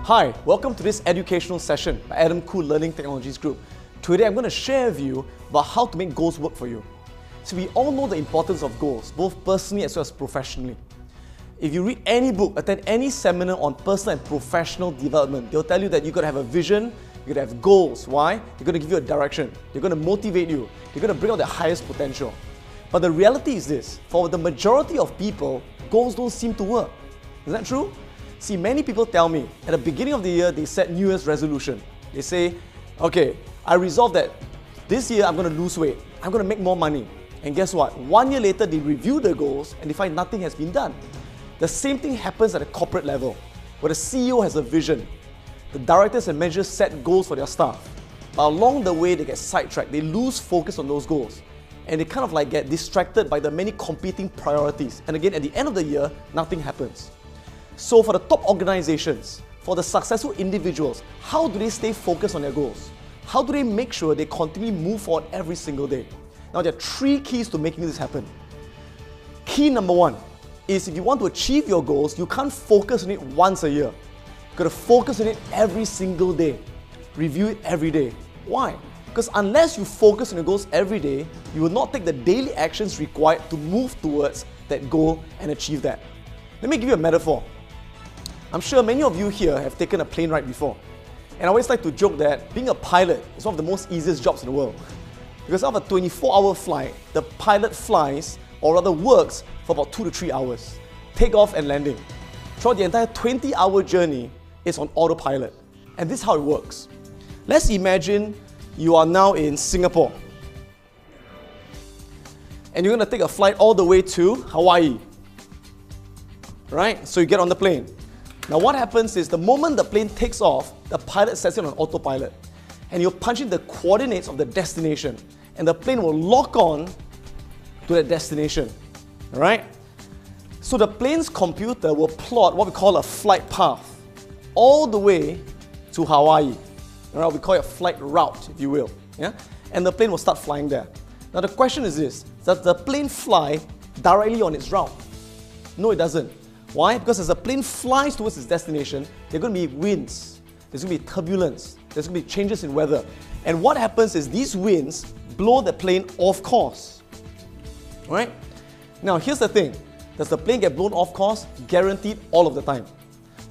Hi, welcome to this educational session by Khoo Learning Technologies Group. Today I'm going to share with you about how to make goals work for you. So we all know the importance of goals, both personally as well as professionally. If you read any book, attend any seminar on personal and professional development, they'll tell you that you've got to have a vision, you've got to have goals. Why? They're going to give you a direction, they're going to motivate you, they're going to bring out the highest potential. But the reality is this, for the majority of people, goals don't seem to work. Is that true? See, many people tell me, at the beginning of the year, they set New Year's resolution. They say, okay, I resolved that this year I'm going to lose weight, I'm going to make more money. And guess what? 1 year later, they review their goals and they find nothing has been done. The same thing happens at a corporate level, where the CEO has a vision. The directors and managers set goals for their staff. But along the way, they get sidetracked, they lose focus on those goals. And they kind of like get distracted by the many competing priorities. And again, at the end of the year, nothing happens. So for the top organizations, for the successful individuals, how do they stay focused on their goals? How do they make sure they continually move forward every single day? Now, there are 3 keys to making this happen. Key number 1 is if you want to achieve your goals, you can't focus on it once a year. You've got to focus on it every single day. Review it every day. Why? Because unless you focus on your goals every day, you will not take the daily actions required to move towards that goal and achieve that. Let me give you a metaphor. I'm sure many of you here have taken a plane ride before. And I always like to joke that being a pilot is one of the most easiest jobs in the world. Because out of a 24-hour flight, the pilot flies, or rather works, for about 2 to 3 hours. Takeoff and landing. Throughout the entire 20-hour journey, it's on autopilot. And this is how it works. Let's imagine you are now in Singapore. And you're going to take a flight all the way to Hawaii. Right? So you get on the plane. Now what happens is the moment the plane takes off, the pilot sets it on autopilot. And you punch in the coordinates of the destination. And the plane will lock on to that destination. Alright? So the plane's computer will plot what we call a flight path all the way to Hawaii. Alright? We call it a flight route, if you will. Yeah? And the plane will start flying there. Now the question is this, does the plane fly directly on its route? No, it doesn't. Why? Because as the plane flies towards its destination, there are going to be winds, there's going to be turbulence, there's going to be changes in weather. And what happens is these winds blow the plane off course. Right? Now here's the thing, does the plane get blown off course? Guaranteed all of the time.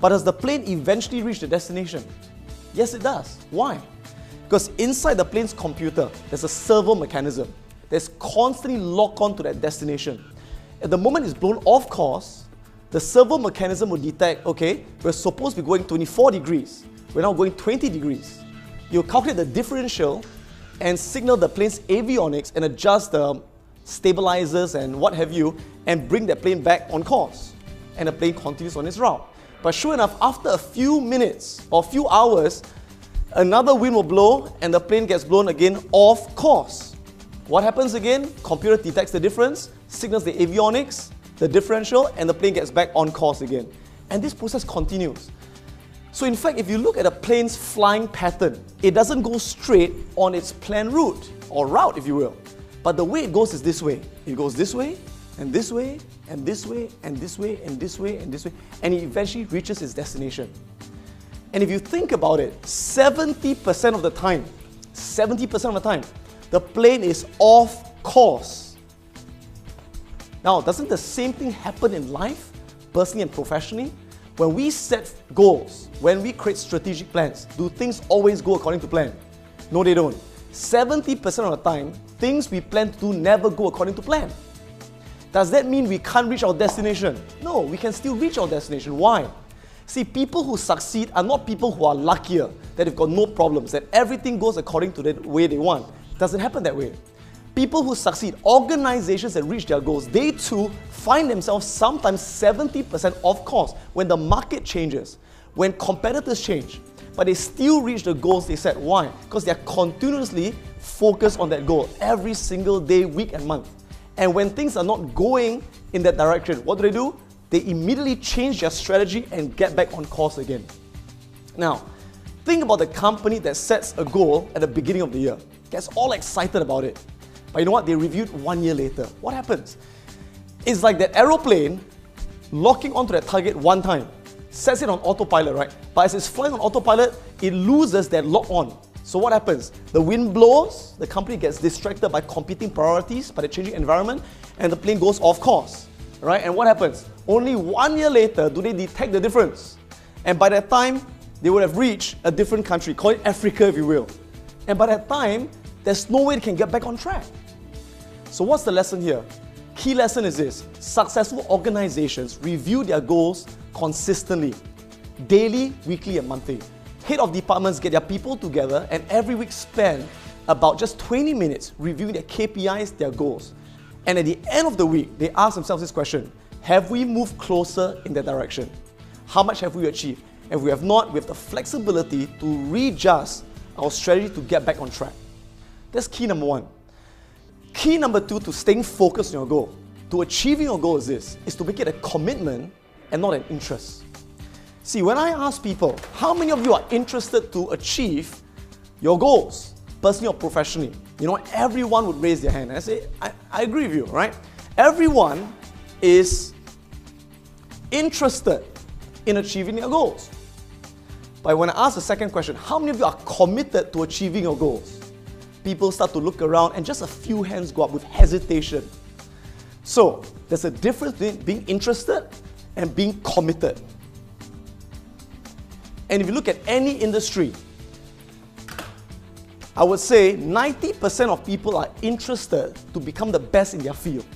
But does the plane eventually reach the destination? Yes, it does. Why? Because inside the plane's computer, there's a servo mechanism that's constantly locked on to that destination. At the moment it's blown off course, the servo mechanism will detect, okay, we're supposed to be going 24 degrees. We're now going 20 degrees. You'll calculate the differential and signal the plane's avionics and adjust the stabilizers and what have you and bring the plane back on course. And the plane continues on its route. But sure enough, after a few minutes or a few hours, another wind will blow and the plane gets blown again off course. What happens again? Computer detects the difference, signals the avionics, the differential, and the plane gets back on course again. And this process continues. So in fact, if you look at a plane's flying pattern, it doesn't go straight on its planned route, or route if you will. But the way it goes is this way. It goes this way, and this way, and this way, and this way, and this way, and this way, and it eventually reaches its destination. And if you think about it, 70% of the time, the plane is off course. Now, doesn't the same thing happen in life, personally and professionally? When we set goals, when we create strategic plans, do things always go according to plan? No, they don't. 70% of the time, things we plan to do never go according to plan. Does that mean we can't reach our destination? No, we can still reach our destination. Why? See, people who succeed are not people who are luckier, that they've got no problems, that everything goes according to the way they want. It doesn't happen that way. People who succeed, organizations that reach their goals, they too find themselves sometimes 70% off course when the market changes, when competitors change, but they still reach the goals they set. Why? Because they're continuously focused on that goal every single day, week and month. And when things are not going in that direction, what do? They immediately change their strategy and get back on course again. Now, think about the company that sets a goal at the beginning of the year, gets all excited about it. But you know what? They reviewed 1 year later. What happens? It's like that aeroplane locking onto that target one time, sets it on autopilot, right? But as it's flying on autopilot, it loses that lock on. So what happens? The wind blows, the company gets distracted by competing priorities, by the changing environment, and the plane goes off course, right? And what happens? Only 1 year later do they detect the difference. And by that time, they would have reached a different country, call it Africa if you will. And by that time, there's no way they can get back on track. So what's the lesson here? Key lesson is this: successful organizations review their goals consistently, daily, weekly, and monthly. Head of departments get their people together and every week spend about just 20 minutes reviewing their KPIs, their goals. And at the end of the week, they ask themselves this question: have we moved closer in that direction? How much have we achieved? And if we have not, we have the flexibility to readjust our strategy to get back on track. That's key number one. Key number two to staying focused on your goal, to achieving your goal is to make it a commitment and not an interest. See, when I ask people, how many of you are interested to achieve your goals, personally or professionally? You know, everyone would raise their hand. And I say, I agree with you, right? Everyone is interested in achieving their goals. But when I ask the second question, how many of you are committed to achieving your goals? People start to look around and just a few hands go up with hesitation. So, there's a difference between being interested and being committed. And if you look at any industry, I would say 90% of people are interested to become the best in their field.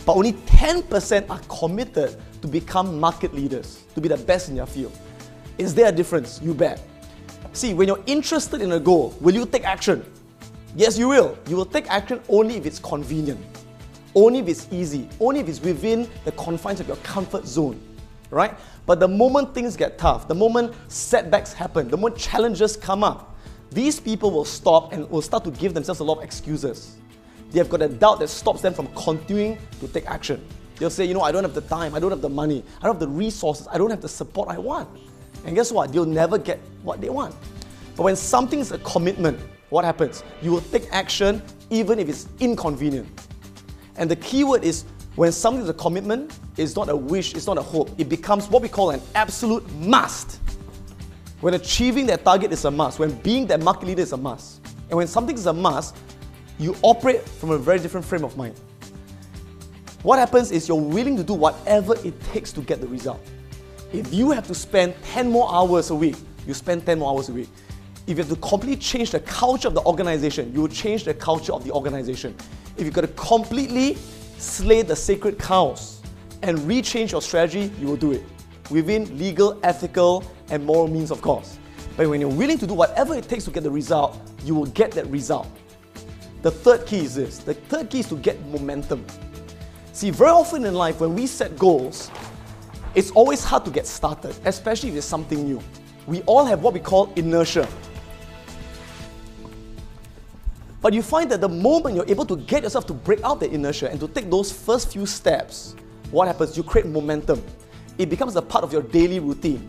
But only 10% are committed to become market leaders, to be the best in their field. Is there a difference? You bet. See, when you're interested in a goal, will you take action? Yes, you will. You will take action only if it's convenient, only if it's easy, only if it's within the confines of your comfort zone, right? But the moment things get tough, the moment setbacks happen, the moment challenges come up, these people will stop and will start to give themselves a lot of excuses. They have got a doubt that stops them from continuing to take action. They'll say, you know, I don't have the time, I don't have the money, I don't have the resources, I don't have the support I want. And guess what? They'll never get what they want. But when something is a commitment, what happens? You will take action even if it's inconvenient. And the key word is, when something is a commitment, it's not a wish, it's not a hope. It becomes what we call an absolute must. When achieving that target is a must, when being that market leader is a must. And when something is a must, you operate from a very different frame of mind. What happens is you're willing to do whatever it takes to get the result. If you have to spend 10 more hours a week, you spend 10 more hours a week. If you have to completely change the culture of the organization, you will change the culture of the organization. If you've got to completely slay the sacred cows and rechange your strategy, you will do it. Within legal, ethical, and moral means, of course. But when you're willing to do whatever it takes to get the result, you will get that result. The third key is this. The third key is to get momentum. See, very often in life, when we set goals, it's always hard to get started, especially if it's something new. We all have what we call inertia. But you find that the moment you're able to get yourself to break out the inertia and to take those first few steps, what happens? You create momentum. It becomes a part of your daily routine.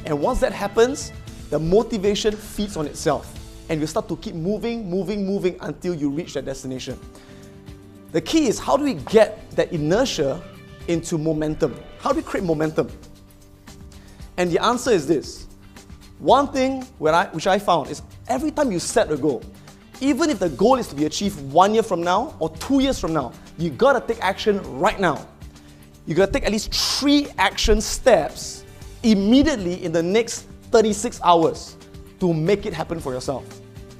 And once that happens, the motivation feeds on itself. And you start to keep moving until you reach that destination. The key is, how do we get that inertia into momentum? How do we create momentum? And the answer is this. One thing which I found is, every time you set a goal, even if the goal is to be achieved 1 year from now or 2 years from now, you gotta take action right now. You gotta take at least 3 action steps immediately in the next 36 hours to make it happen for yourself.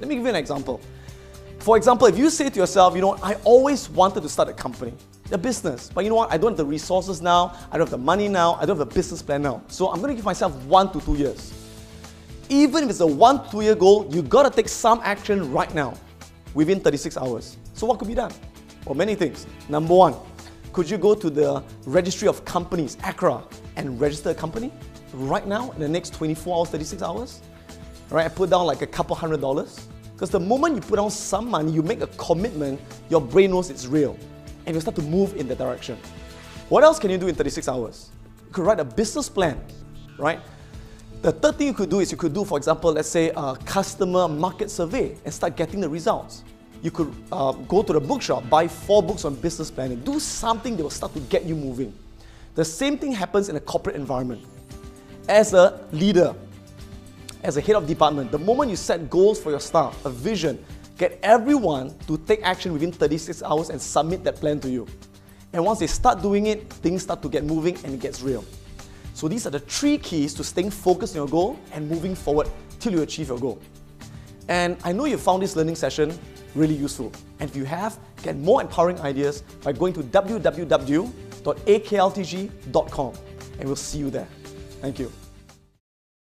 Let me give you an example. For example, if you say to yourself, you know, I always wanted to start a company, a business, but you know what, I don't have the resources now, I don't have the money now, I don't have a business plan now. So I'm gonna give myself 1 to 2 years. Even if it's a 1 to 2 year goal, you gotta take some action right now, within 36 hours. So what could be done? Well, many things. Number one, could you go to the Registry of Companies, ACRA, and register a company right now in the next 24 hours, 36 hours? Right, I put down like a couple $100. Because the moment you put down some money, you make a commitment, your brain knows it's real. And you start to move in that direction. What else can you do in 36 hours? You could write a business plan, right? The third thing you could do is, you could do, for example, let's say a customer market survey and start getting the results. You could go to the bookshop, buy 4 books on business planning, do something that will start to get you moving. The same thing happens in a corporate environment. As a leader, as a head of department, the moment you set goals for your staff, a vision, get everyone to take action within 36 hours and submit that plan to you. And once they start doing it, things start to get moving and it gets real. So these are the 3 keys to staying focused on your goal and moving forward till you achieve your goal. And I know you found this learning session really useful. And if you have, get more empowering ideas by going to www.akltg.com. And we'll see you there. Thank you.